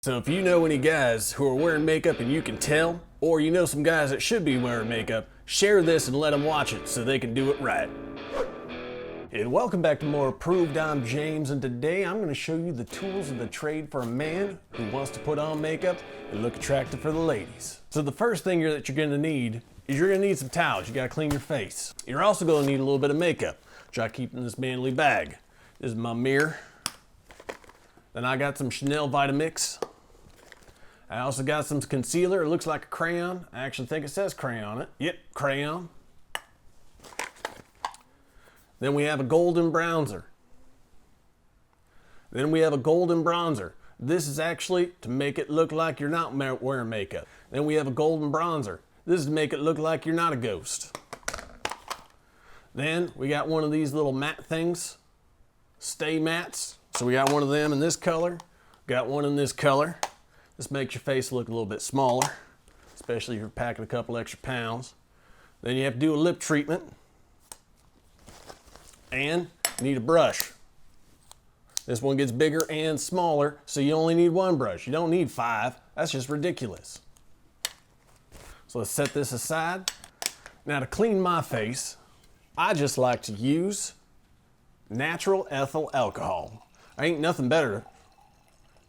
So if you know any guys who are wearing makeup and you can tell, or you know some guys that should be wearing makeup, share this and let them watch it so they can do it right. And welcome back to more Approved. I'm James, and today I'm going to show you the tools of the trade for a man who wants to put on makeup and look attractive for the ladies. So the first thing that you're going to need is you're going to need some towels. You got to clean your face. You're also going to need a little bit of makeup, which I keep in this manly bag. This is my mirror. Then I got some Chanel Vitamix. I also got some concealer. It looks like a crayon. I actually think it says crayon on it. Yep, crayon. Then we have a golden bronzer. This is actually to make it look like you're not wearing makeup. Then we have a golden bronzer. This is to make it look like you're not a ghost. Then we got one of these little matte things, stay mats. So we got one of them in this color, got one in this color. This makes your face look a little bit smaller, especially if you're packing a couple extra pounds. Then you have to do a lip treatment. And you need a brush. This one gets bigger and smaller, so you only need one brush. You don't need 5. That's just ridiculous. So let's set this aside. Now to clean my face, I just like to use natural ethyl alcohol. Ain't nothing better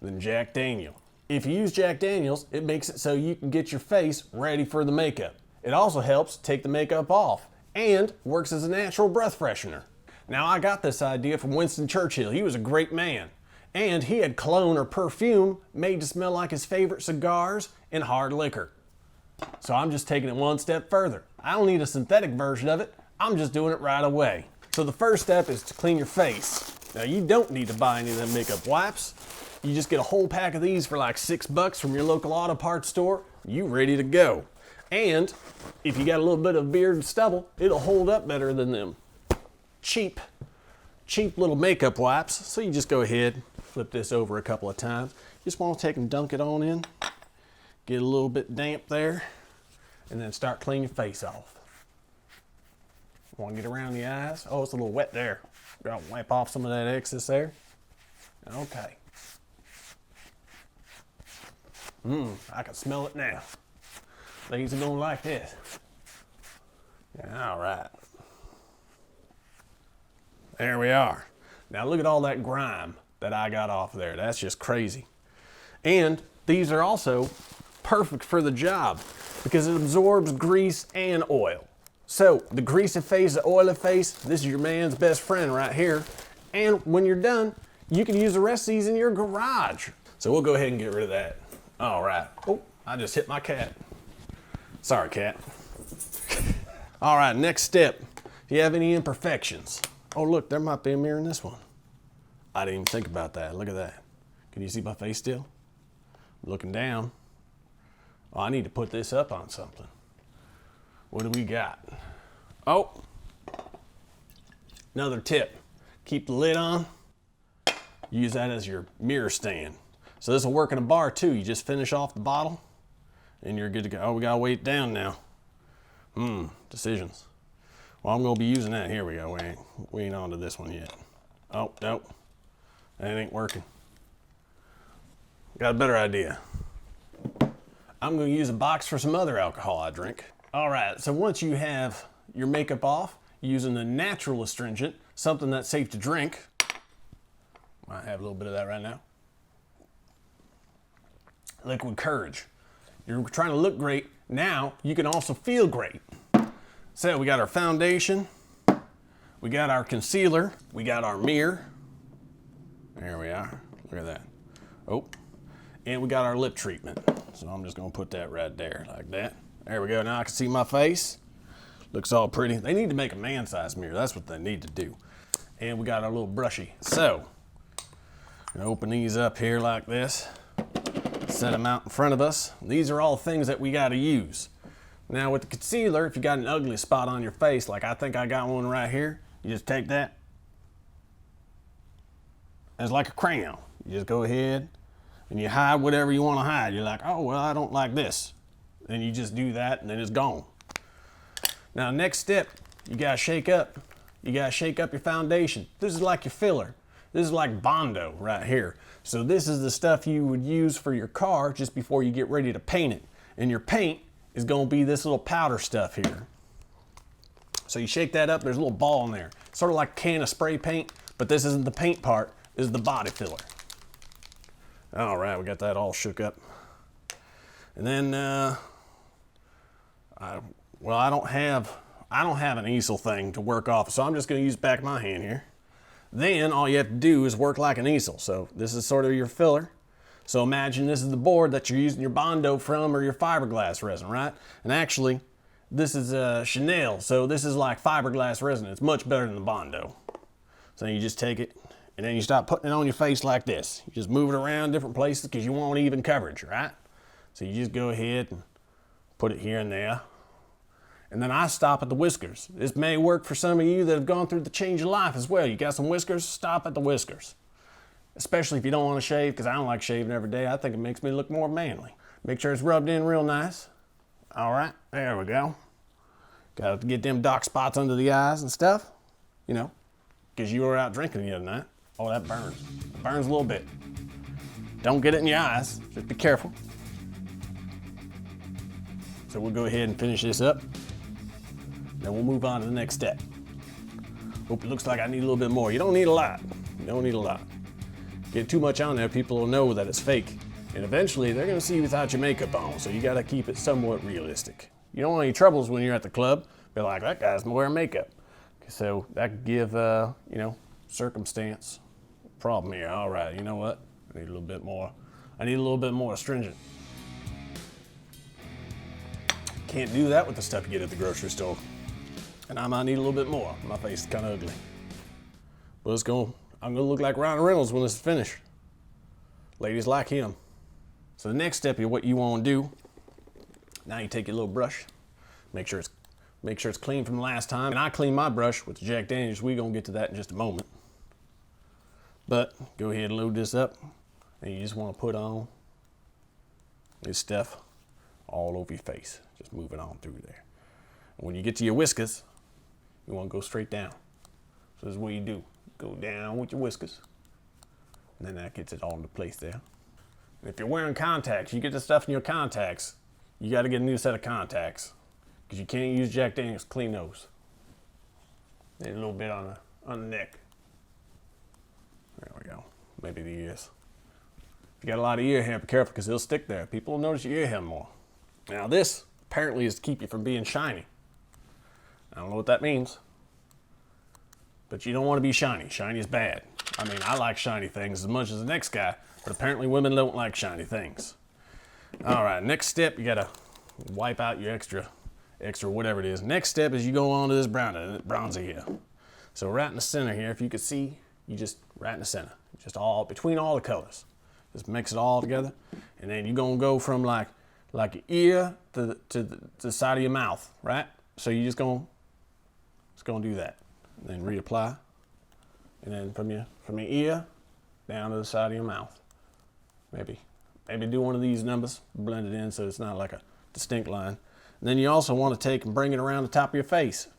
than Jack Daniel. If you use Jack Daniels, it makes it so you can get your face ready for the makeup. It also helps take the makeup off and works as a natural breath freshener. Now I got this idea from Winston Churchill. He was a great man. And he had cologne or perfume made to smell like his favorite cigars and hard liquor. So I'm just taking it one step further. I don't need a synthetic version of it. I'm just doing it right away. So the first step is to clean your face. Now you don't need to buy any of them makeup wipes. You just get a whole pack of these for like $6 from your local auto parts store. You ready to go. And if you got a little bit of beard and stubble, it'll hold up better than them cheap little makeup wipes. So you just go ahead, flip this over a couple of times. You just want to take and dunk it on in, get a little bit damp there, and then start cleaning your face off. Want to get around the eyes? Oh, it's a little wet there. Gotta wipe off some of that excess there. Okay. I can smell it now. Ladies are gonna like this. All right. There we are. Now look at all that grime that I got off there. That's just crazy. And these are also perfect for the job because it absorbs grease and oil. So the greasy face, the oily face, this is your man's best friend right here. And when you're done, you can use the rest of these in your garage. So we'll go ahead and get rid of that. All right. Oh, I just hit my cat. Sorry, cat. All right, next step. If you have any imperfections. Oh, look, there might be a mirror in this one. I didn't even think about that. Look at that. Can you see my face still? I'm looking down. Oh, I need to put this up on something. What do we got? Oh, another tip. Keep the lid on. Use that as your mirror stand. So this will work in a bar too. You just finish off the bottle and you're good to go. Oh, we gotta weight it down now. Decisions. Well, I'm gonna be using that. Here we go. We ain't on to this one yet. Oh, nope. That ain't working. Got a better idea. I'm gonna use a box for some other alcohol I drink. All right, so once you have your makeup off, using the natural astringent, something that's safe to drink. I have a little bit of that right now. Liquid courage. You're trying to look great. Now you can also feel great. So we got our foundation, we got our concealer, we got our mirror. There we are. Look at that. Oh, and we got our lip treatment. So I'm just gonna put that right there like that. There we go. Now I can see my face. Looks all pretty. They need to make a man-sized mirror. That's what they need to do. And we got our little brushy. So I'm gonna open these up here like this. Set them out in front of us. These are all things that we got to use. Now with the concealer, if you got an ugly spot on your face, like I think I got one right here, you just take that. It's like a crayon. You just go ahead and you hide whatever you want to hide. You're like, oh, well, I don't like this. Then you just do that and then it's gone. Now next step, you got to shake up. You got to shake up your foundation. This is like your filler. This is like Bondo right here. So this is the stuff you would use for your car just before you get ready to paint it. And your paint is going to be this little powder stuff here. So you shake that up, there's a little ball in there. Sort of like a can of spray paint, but this isn't the paint part, this is the body filler. All right, we got that all shook up. And then, I don't have an easel thing to work off, so I'm just gonna use the back of my hand here. Then all you have to do is work like an easel. So this is sort of your filler. So imagine this is the board that you're using your Bondo from or your fiberglass resin, right? And actually, this is Chanel, so this is like fiberglass resin. It's much better than the Bondo. So you just take it, and then you start putting it on your face like this. You just move it around different places because you want even coverage, right? So you just go ahead and put it here and there. And then I stop at the whiskers. This may work for some of you that have gone through the change of life as well. You got some whiskers, stop at the whiskers. Especially if you don't want to shave, because I don't like shaving every day. I think it makes me look more manly. Make sure it's rubbed in real nice. All right, there we go. Got to get them dark spots under the eyes and stuff, you know, because you were out drinking the other night. Oh, that burns. It burns a little bit. Don't get it in your eyes. Just be careful. So we'll go ahead and finish this up. Then we'll move on to the next step. Hope it looks like I need a little bit more. You don't need a lot. You don't need a lot. Get too much on there, people will know that it's fake. And eventually, they're gonna see you without your makeup on, so you gotta keep it somewhat realistic. You don't want any troubles when you're at the club. Be like, that guy's wearing makeup. So that could give, you know, circumstance problem here. All right, you know what? I need a little bit more. I need a little bit more astringent. Can't do that with the stuff you get at the grocery store. And I might need a little bit more. My face is kind of ugly. But I'm gonna look like Ryan Reynolds when this is finished. Ladies like him. So the next step is what you want to do. Now you take your little brush, make sure it's clean from the last time. And I clean my brush with the Jack Daniels. We're gonna get to that in just a moment. But go ahead and load this up, and you just want to put on this stuff all over your face. Just move it on through there. And when you get to your whiskers, you want to go straight down. So this is what you do. Go down with your whiskers. And then that gets it all into place there. And if you're wearing contacts, you get the stuff in your contacts, you got to get a new set of contacts. Because you can't use Jack Daniels to clean those. Maybe a little bit on the neck. There we go. Maybe the ears. If you got a lot of ear hair, be careful because it'll stick there. People will notice your ear hair more. Now this apparently is to keep you from being shiny. I don't know what that means. But you don't want to be shiny. Shiny is bad. I mean, I like shiny things as much as the next guy, but apparently women don't like shiny things. All right, next step, you gotta wipe out your extra whatever it is. Next step is you go on to this bronzer here. So right in the center here, if you could see, you just right in the center, just all between all the colors. Just mix it all together, and then you're gonna go from like your ear to the side of your mouth, right? So you just gonna do that. Then reapply, and then from your ear down to the side of your mouth. Maybe do one of these numbers, blend it in so it's not like a distinct line. And then you also want to take and bring it around the top of your face.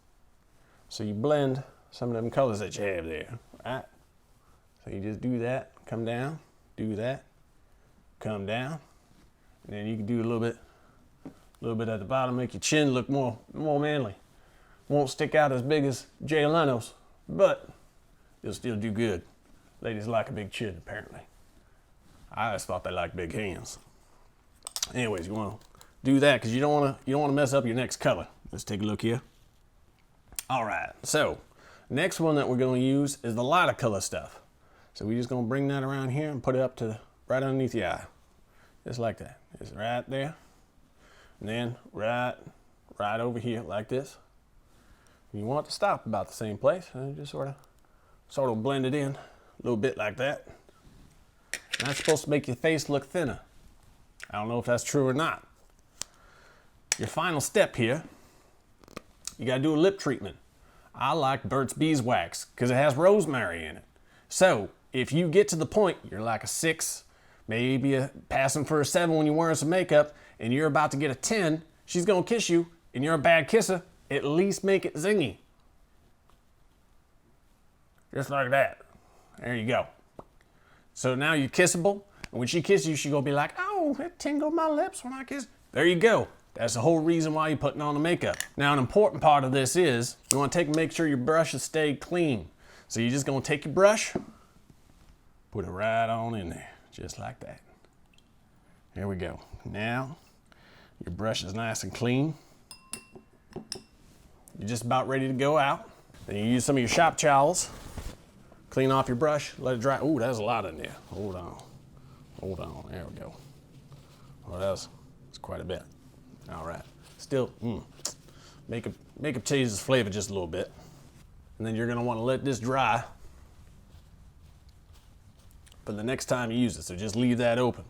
So you blend some of them colors that you have there, right? So you just do that, come down, do that, come down, and then you can do a little bit at the bottom, make your chin look more manly. Won't stick out as big as Jay Leno's, but you'll still do good. Ladies like a big chin, apparently. I always thought they liked big hands. Anyways, you want to do that because you don't want to mess up your next color. Let's take a look here. All right, so next one that we're going to use is the lighter color stuff. So we're just going to bring that around here and put it up to right underneath the eye, just like that. It's right there, and then right over here like this. You want it to stop about the same place, and just sort of blend it in a little bit like that. And that's supposed to make your face look thinner. I don't know if that's true or not. Your final step here, you gotta do a lip treatment. I like Burt's Beeswax because it has rosemary in it. So if you get to the point, you're like a 6, maybe passing for a 7 when you're wearing some makeup, and you're about to get a 10, she's gonna kiss you, and you're a bad kisser, at least make it zingy. Just like that. There you go. So now you're kissable. And when she kisses you, she's gonna be like, oh, it tingled my lips when I kissed. There you go. That's the whole reason why you're putting on the makeup. Now, an important part of this is you wanna make sure your brushes stay clean. So you're just gonna take your brush, put it right on in there, just like that. There we go. Now, your brush is nice and clean. You're just about ready to go out. Then you use some of your shop towels, clean off your brush, let it dry. Ooh, there's a lot in there. Hold on, there we go. Oh, that's quite a bit. All right, still, makeup changes flavor just a little bit. And then you're gonna wanna let this dry for the next time you use it, so just leave that open.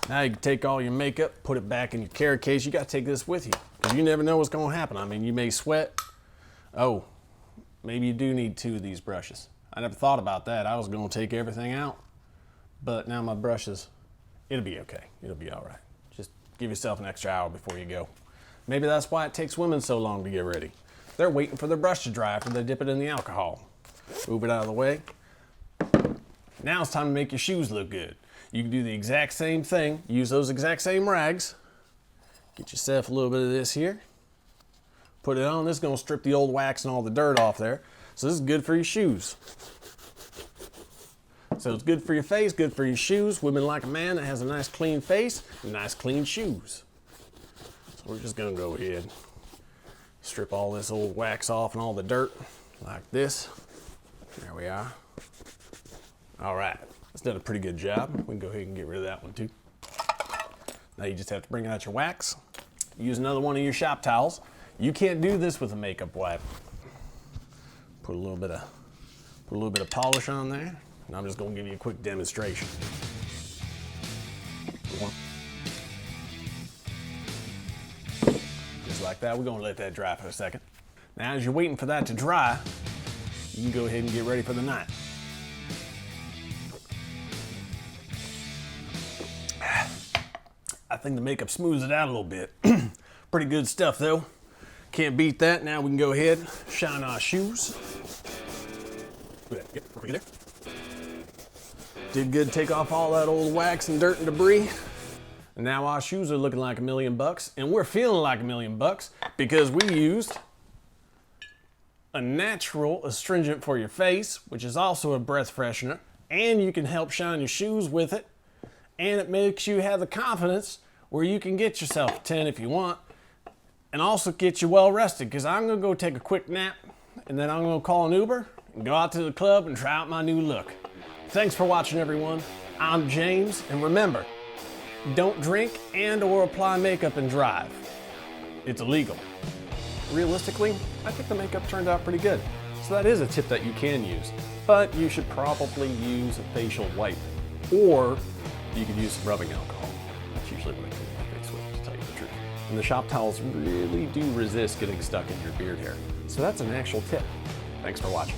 Now you can take all your makeup, put it back in your carry case. You gotta take this with you, because you never know what's gonna happen. I mean, you may sweat. Oh, maybe you do need 2 of these brushes. I never thought about that. I was gonna take everything out, but now my brushes, it'll be okay. It'll be all right. Just give yourself an extra hour before you go. Maybe that's why it takes women so long to get ready. They're waiting for their brush to dry after they dip it in the alcohol. Move it out of the way. Now it's time to make your shoes look good. You can do the exact same thing. Use those exact same rags. Get yourself a little bit of this here. Put it on. This is gonna strip the old wax and all the dirt off there. So this is good for your shoes. So it's good for your face, good for your shoes. Women like a man that has a nice clean face and nice clean shoes. So we're just gonna go ahead, strip all this old wax off and all the dirt like this. There we are. All right, that's done a pretty good job. We can go ahead and get rid of that one too. Now you just have to bring out your wax. Use another one of your shop towels. You can't do this with a makeup wipe. Put a little bit of polish on there, and I'm just gonna give you a quick demonstration. Just like that. We're gonna let that dry for a second. Now, as you're waiting for that to dry, you can go ahead and get ready for the night. I think the makeup smooths it out a little bit. Pretty good stuff though. Can't beat that. Now we can go ahead, shine our shoes. Did good, take off all that old wax and dirt and debris. And now our shoes are looking like $1,000,000, and we're feeling like $1,000,000 because we used a natural astringent for your face, which is also a breath freshener, and you can help shine your shoes with it, and it makes you have the confidence where you can get yourself a 10 if you want, and also get you well rested, because I'm gonna go take a quick nap, and then I'm gonna call an Uber and go out to the club and try out my new look. Thanks for watching, everyone. I'm James, and remember, don't drink and/or apply makeup and drive. It's illegal. Realistically, I think the makeup turned out pretty good. So that is a tip that you can use, but you should probably use a facial wipe, or you could use some rubbing alcohol. That's usually what I clean my face with, to tell you the truth. And the shop towels really do resist getting stuck in your beard hair. So that's an actual tip. Thanks for watching.